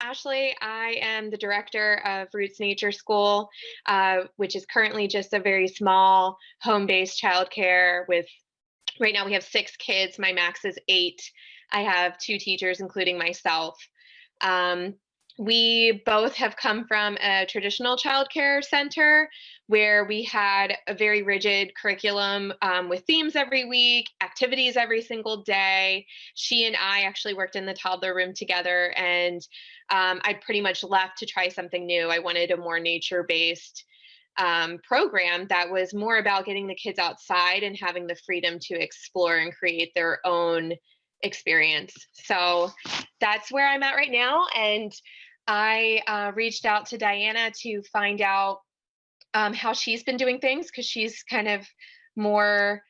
Ashley. I am the director of Roots Nature School, which is currently just a very small home-based childcare with right now we have 6 kids. My max is 8. I have 2 teachers, including myself. Um, we both have come from a traditional childcare center where we had a very rigid curriculum with themes every week, activities every single day. She and I actually worked in the toddler room together, and I pretty much left to try something new. I wanted a more nature based program that was more about getting the kids outside and having the freedom to explore and create their own experience. So that's where I'm at right now. And I reached out to Diana to find out how she's been doing things because she's kind of more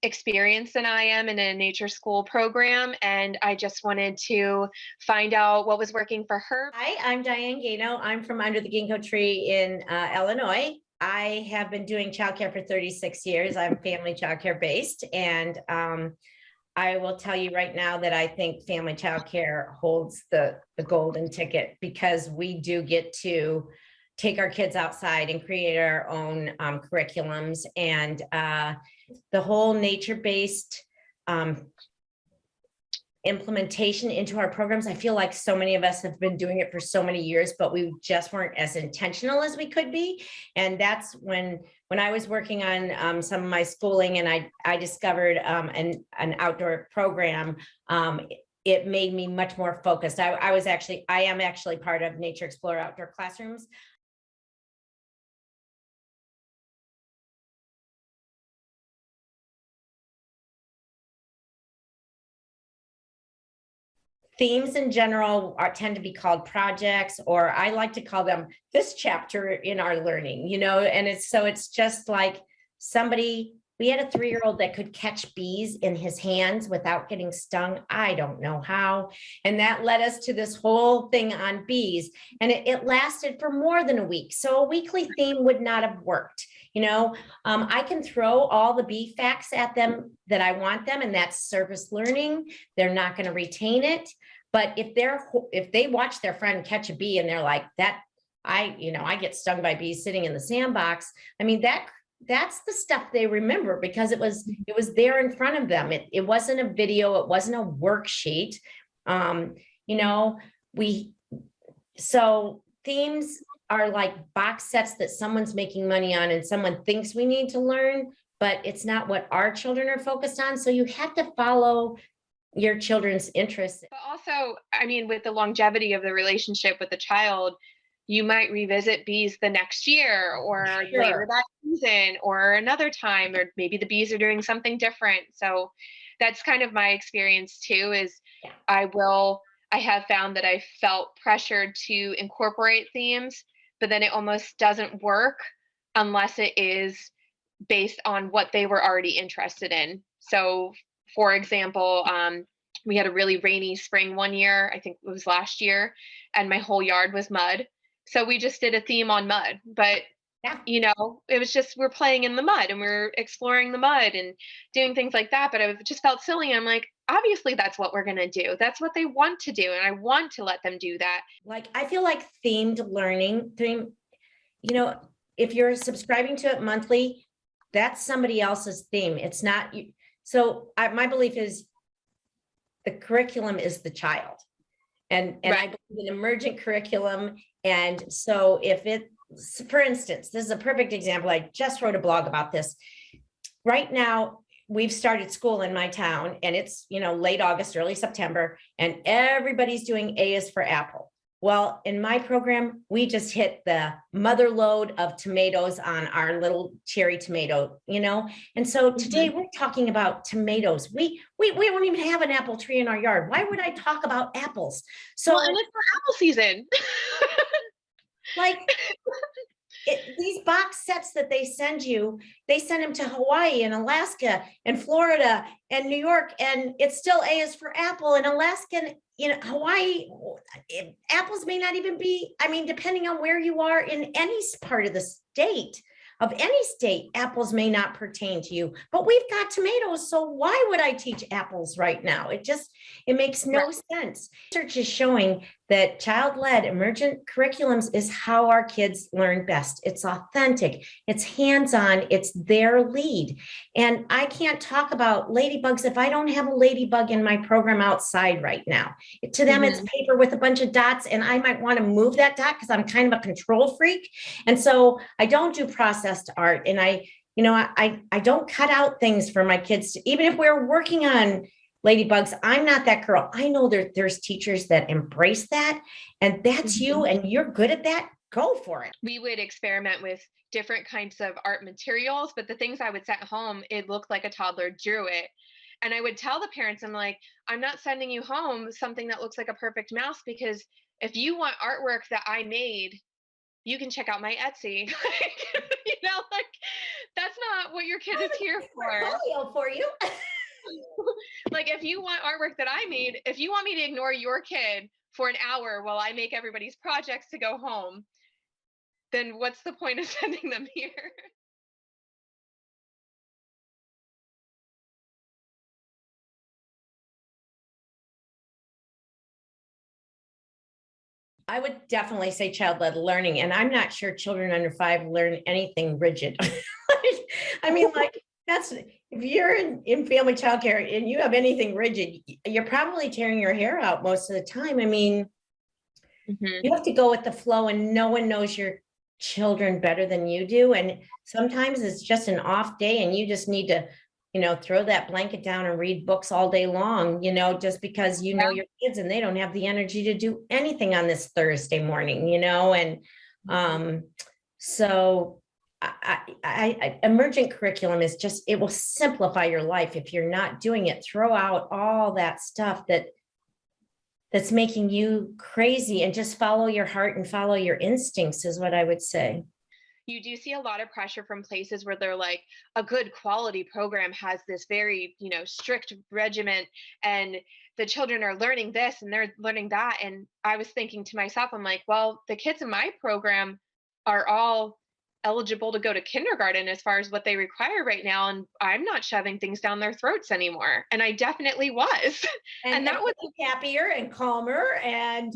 experienced than I am in a nature school program. And I just wanted to find out what was working for her. Hi, I'm Diane Gano. I'm from under the ginkgo tree in Illinois. I have been doing childcare for 36 years. I'm family childcare based. And I will tell you right now that I think family childcare holds the golden ticket because we do get to take our kids outside and create our own curriculums, and the whole nature-based implementation into our programs. I feel like so many of us have been doing it for so many years, but we just weren't as intentional as we could be. And that's when I was working on some of my schooling and I discovered an outdoor program. It made me much more focused. I am actually part of Nature Explorer Outdoor Classrooms. Themes in general tend to be called projects, or I like to call them this chapter in our learning, and it's just like we had a 3-year-old that could catch bees in his hands without getting stung. I don't know how. And that led us to this whole thing on bees. And it lasted for more than a week. So a weekly theme would not have worked. I can throw all the bee facts at them that I want them, and that's service learning. They're not going to retain it. But if they watch their friend catch a bee and they're like, I get stung by bees sitting in the sandbox. I mean, that's the stuff they remember because it was there in front of them. It wasn't a video. It wasn't a worksheet. So themes are like box sets that someone's making money on and someone thinks we need to learn, but it's not what our children are focused on. So you have to follow your children's interests. But also, I mean, with the longevity of the relationship with the child, you might revisit bees the next year or later that season or another time, or maybe the bees are doing something different. So that's kind of my experience too, is I have found that I felt pressured to incorporate themes, but then it almost doesn't work unless it is based on what they were already interested in. So for example, we had a really rainy spring one year, I think it was last year, and my whole yard was mud. So we just did a theme on mud, but it was just, we're playing in the mud and we're exploring the mud and doing things like that. But I just felt silly. I'm like, obviously that's what we're going to do. That's what they want to do. And I want to let them do that. Like, I feel like themed learning, if you're subscribing to it monthly, that's somebody else's theme. It's not you. So my belief is the curriculum is the child. And right. I believe in emergent curriculum. And so for instance, this is a perfect example. I just wrote a blog about this. Right now, we've started school in my town and it's, late August, early September, and everybody's doing A is for apple. Well, in my program, we just hit the mother load of tomatoes on our little cherry tomato, And so today we're talking about tomatoes. We don't even have an apple tree in our yard. Why would I talk about apples? So and it's for apple season. These box sets that they send them to Hawaii and Alaska and Florida and New York, and it's still A is for apple. And Alaska and Hawaii, apples may not even be, depending on where you are in any part of the state of any state, apples may not pertain to you, but we've got tomatoes. So why would I teach apples right now? It makes no sense. Research is showing that child-led emergent curriculums is how our kids learn best. It's authentic, it's hands-on, it's their lead. And I can't talk about ladybugs if I don't have a ladybug in my program outside right now. To them, it's paper with a bunch of dots, and I might want to move that dot because I'm kind of a control freak. And so I don't do processed art, and I don't cut out things for my kids even if we're working on ladybugs. I'm not that girl. I know there's teachers that embrace that, and that's you, and you're good at that. Go for it. We would experiment with different kinds of art materials, but the things I would set home, it looked like a toddler drew it. And I would tell the parents, I'm like, I'm not sending you home something that looks like a perfect mouse, because if you want artwork that I made, you can check out my Etsy. Like that's not what your kid is here for. Portfolio for you. Like if you want artwork that I made, if you want me to ignore your kid for an hour while I make everybody's projects to go home, then what's the point of sending them here? I would definitely say child-led learning, and I'm not sure children under 5 learn anything rigid. I mean, like that's if you're in family childcare and you have anything rigid, you're probably tearing your hair out most of the time. I mean, you have to go with the flow, and no one knows your children better than you do. And sometimes it's just an off day, and you just need to throw that blanket down and read books all day long, just because your kids and they don't have the energy to do anything on this Thursday morning, and so emergent curriculum is just, it will simplify your life if you're not doing it. Throw out all that stuff that's making you crazy, and just follow your heart and follow your instincts is what I would say. You do see a lot of pressure from places where they're like, a good quality program has this very, strict regiment, and the children are learning this and they're learning that. And I was thinking to myself, I'm like, well, the kids in my program are all eligible to go to kindergarten as far as what they require right now, and I'm not shoving things down their throats anymore. And I definitely was. And that was happier and calmer, and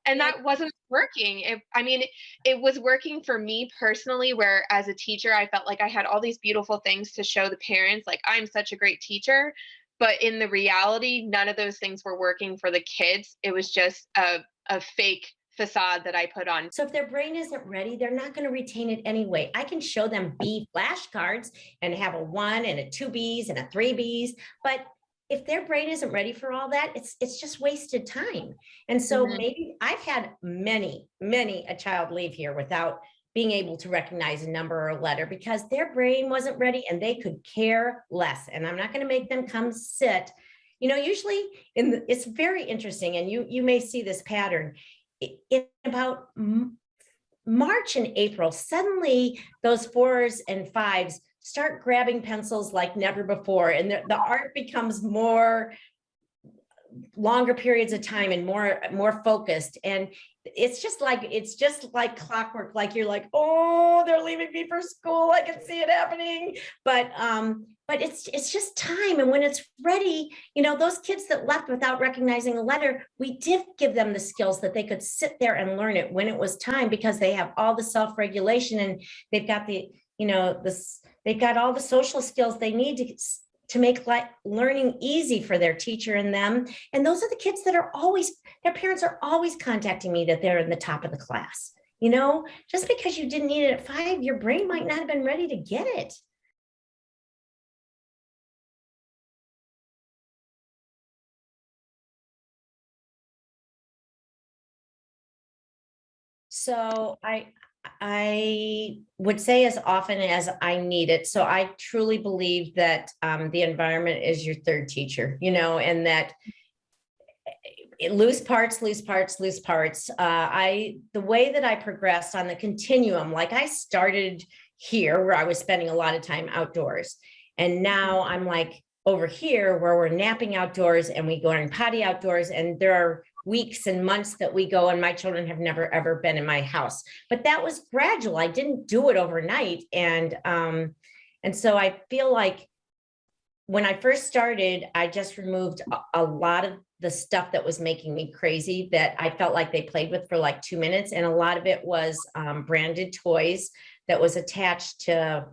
that wasn't working. It was working for me personally, where as a teacher I felt like I had all these beautiful things to show the parents, like I'm such a great teacher, but in the reality none of those things were working for the kids. It was just a fake facade that I put on. So if their brain isn't ready, they're not going to retain it anyway. I can show them B flashcards and have a 1 and a 2 Bs and a 3 Bs, but if their brain isn't ready for all that, it's just wasted time. And so maybe I've had many a child leave here without being able to recognize a number or a letter because their brain wasn't ready and they could care less. And I'm not going to make them come sit. Usually it's very interesting, and you may see this pattern. In about March and April, suddenly those 4s and 5s start grabbing pencils like never before, and the art becomes more longer periods of time and more focused. And it's just like clockwork. Like you're like, oh, they're leaving me for school. I can see it happening. But it's just time. And when it's ready, those kids that left without recognizing a letter, we did give them the skills that they could sit there and learn it when it was time, because they have all the self-regulation, and they've got they've got all the social skills they need to make learning easy for their teacher and them. And those are the kids that are always, their parents are always contacting me that they're in the top of the class. Just because you didn't need it at 5, your brain might not have been ready to get it. So I would say as often as I need it. So I truly believe that the environment is your third teacher, and that loose parts. The way that I progressed on the continuum, like I started here where I was spending a lot of time outdoors. And now I'm like over here where we're napping outdoors and we go on potty outdoors, and there are weeks and months that we go, and my children have never, ever been in my house. But that was gradual. I didn't do it overnight. And so I feel like when I first started, I just removed a lot of the stuff that was making me crazy that I felt like they played with for like 2 minutes. And a lot of it was branded toys that was attached to,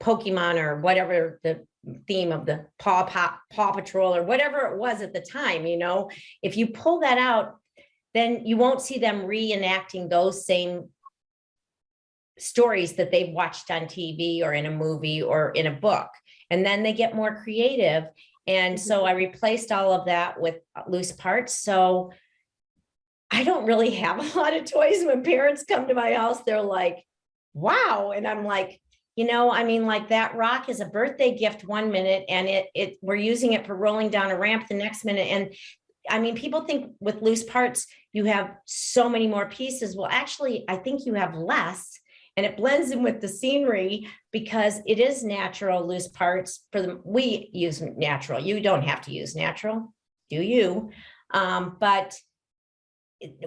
Pokemon or whatever the theme of the Paw Patrol or whatever it was at the time. If you pull that out, then you won't see them reenacting those same stories that they've watched on TV or in a movie or in a book. And then they get more creative. And so I replaced all of that with loose parts. So I don't really have a lot of toys. When parents come to my house, they're like, wow. And I'm like, like that rock is a birthday gift 1 minute, and we're using it for rolling down a ramp the next minute. And I mean, people think with loose parts, you have so many more pieces. Well, actually, I think you have less, and it blends in with the scenery because it is natural loose parts. We use natural. You don't have to use natural, do you? But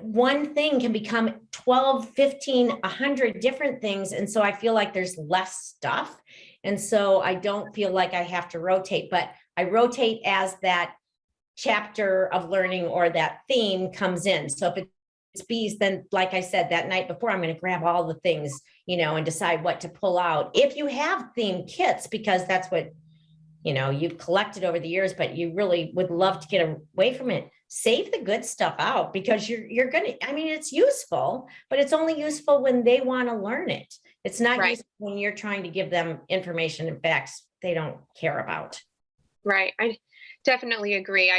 one thing can become 12, 15, 100 different things. And so I feel like there's less stuff. And so I don't feel like I have to rotate, but I rotate as that chapter of learning or that theme comes in. So if it's bees, then like I said, that night before, I'm going to grab all the things, and decide what to pull out. If you have theme kits, because that's what, you've collected over the years, but you really would love to get away from it. Save the good stuff out, because you're going to, it's useful, but it's only useful when they want to learn it. It's not right. useful when you're trying to give them information and facts they don't care about. Right. I definitely agree.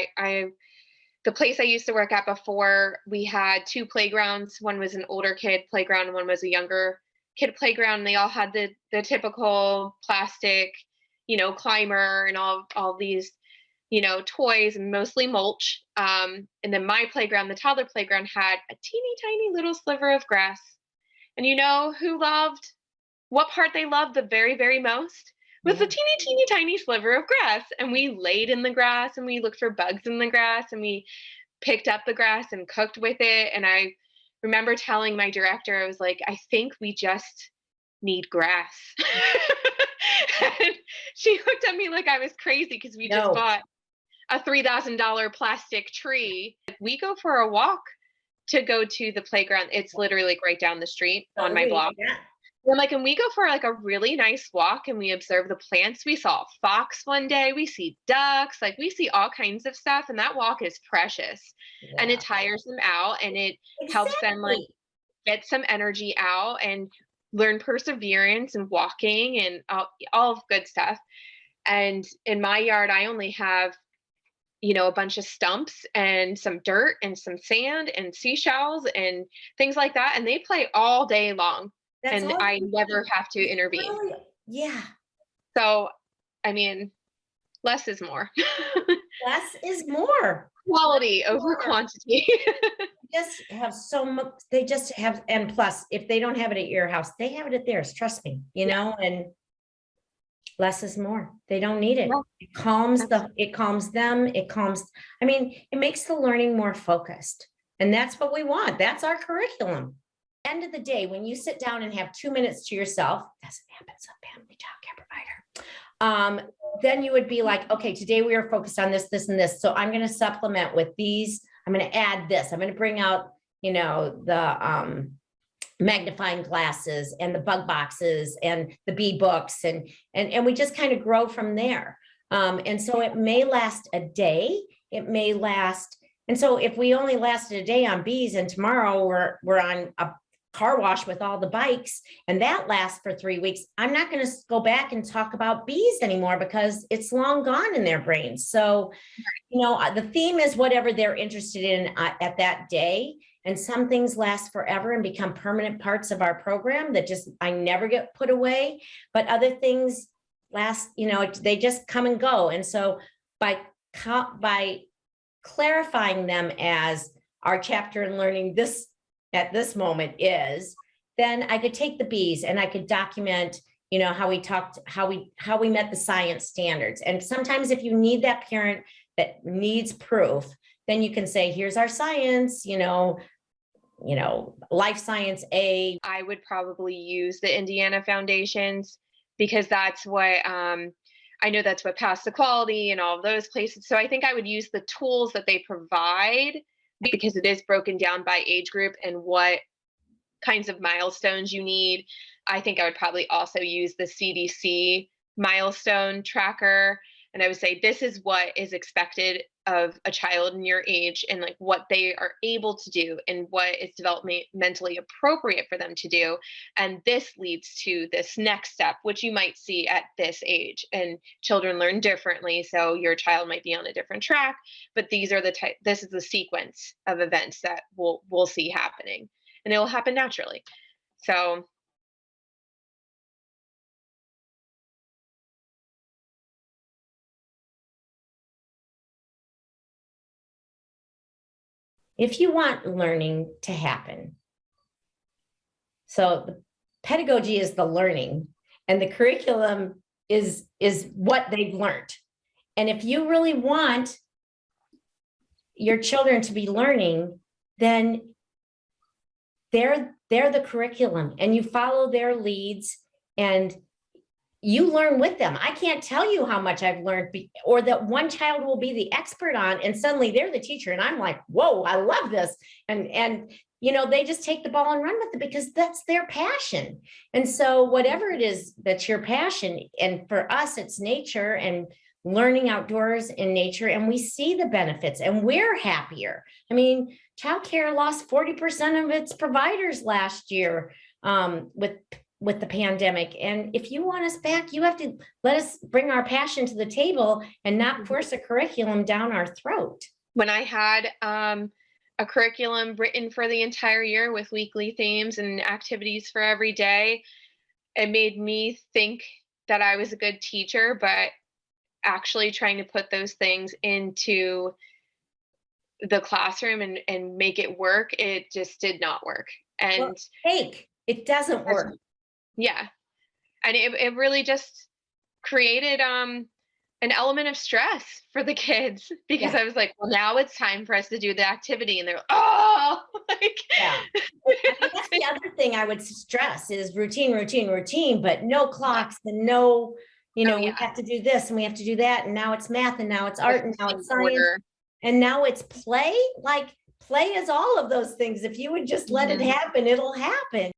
The place I used to work at before, we had 2 playgrounds. One was an older kid playground, and one was a younger kid playground. And they all had the typical plastic, climber and all these, toys, and mostly mulch. And then my playground, the toddler playground, had a teeny tiny little sliver of grass. And what part they loved the very, very most was the teeny tiny sliver of grass. And we laid in the grass, and we looked for bugs in the grass, and we picked up the grass and cooked with it. And I remember telling my director, I was like, I think we just need grass. And she looked at me like I was crazy, because we just bought a $3,000 plastic tree. We go for a walk to go to the playground. It's literally like right down the street on my block. Yeah. And we go for like a really nice walk, and we observe the plants. We saw a fox one day. We see ducks. We see all kinds of stuff. And that walk is precious. Yeah. And it tires them out, and it helps them get some energy out and learn perseverance and walking and all of good stuff. And in my yard, I only have, a bunch of stumps and some dirt and some sand and seashells and things like that. And they play all day long. That's and I never have to intervene. Really? Yeah. So, less is more. Less is more. Quality over quantity. Just have so much. They just have, and plus, if they don't have it at your house, they have it at theirs. Trust me, and less is more. They don't need it. It calms them. It makes the learning more focused. And that's what we want. That's our curriculum. End of the day, when you sit down and have 2 minutes to yourself, doesn't happen, so family childcare provider. Then you would be like, okay, today we are focused on this, this, and this. So I'm going to supplement with these. I'm going to add this. I'm going to bring out, the magnifying glasses and the bug boxes and the bee books. And we just kind of grow from there. And so it may last a day. It may last. And so if we only lasted a day on bees, and tomorrow we're on a car wash with all the bikes, and that lasts for 3 weeks, I'm not going to go back and talk about bees anymore, because it's long gone in their brains. So, the theme is whatever they're interested in at that day. And some things last forever and become permanent parts of our program that I never get put away, but other things last, they just come and go. And so by clarifying them as our chapter in learning this at this moment is, then I could take the bees and I could document, how we met the science standards. And sometimes if you need that parent that needs proof, then you can say, here's our science, life science A. I would probably use the Indiana foundations because that's what I know that's what Pass the Quality and all of those places. So I think I would use the tools that they provide because it is broken down by age group and what kinds of milestones you need. I think I would probably also use the CDC milestone tracker. And I would say, this is what is expected of a child in your age and like what they are able to do and what is developmentally appropriate for them to do. And this leads to this next step, which you might see at this age. And children learn differently. So your child might be on a different track, but these are this is the sequence of events that we'll see happening. And it will happen naturally. So if you want learning to happen, so the pedagogy is the learning and the curriculum is what they've learned. And if you really want your children to be learning, then they're the curriculum and you follow their leads and you learn with them. I can't tell you how much I've learned or that one child will be the expert on and suddenly they're the teacher and I'm like, whoa, I love this. And they just take the ball and run with it because that's their passion. And so whatever it is that's your passion, and for us, it's nature and learning outdoors in nature, and we see the benefits and we're happier. I mean, childcare lost 40% of its providers last year with the pandemic. And if you want us back, you have to let us bring our passion to the table and not force a curriculum down our throat. When I had a curriculum written for the entire year with weekly themes and activities for every day, it made me think that I was a good teacher, but actually trying to put those things into the classroom and make it work, it just did not work. And it doesn't work. Yeah. And it really just created an element of stress for the kids because I was like, well, now it's time for us to do the activity. And they're, oh, like, yeah. That's the other thing I would stress is routine, but no clocks and no, we have to do this and we have to do that. And now it's math and now it's art and now it's science and now it's play. Like play is all of those things. If you would just let it happen, it'll happen.